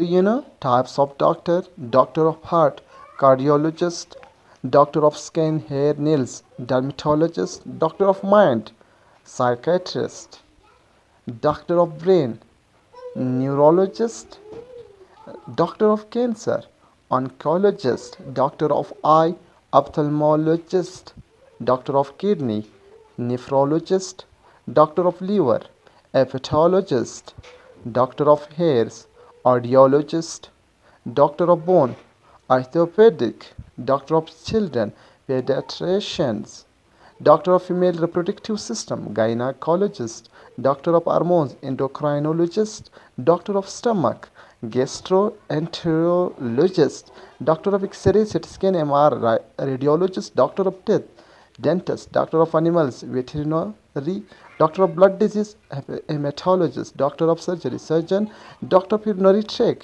Do you know types of doctor? Doctor of heart, cardiologist, doctor of skin, hair, nails, dermatologist, doctor of mind, psychiatrist, doctor of brain, neurologist, doctor of cancer, oncologist, doctor of eye, ophthalmologist, doctor of kidney, nephrologist, doctor of liver, hepatologist, doctor of hairs, audiologist, doctor of bone, orthopedic, doctor of children, pediatricians, doctor of female reproductive system, gynecologist, doctor of hormones, endocrinologist, doctor of stomach, gastroenterologist, doctor of X-ray, CT scan, MRI, radiologist, doctor of teeth, dentist, doctor of animals, veterinary, doctor of blood disease, hematologist, doctor of surgery, surgeon, doctor of urinary tract,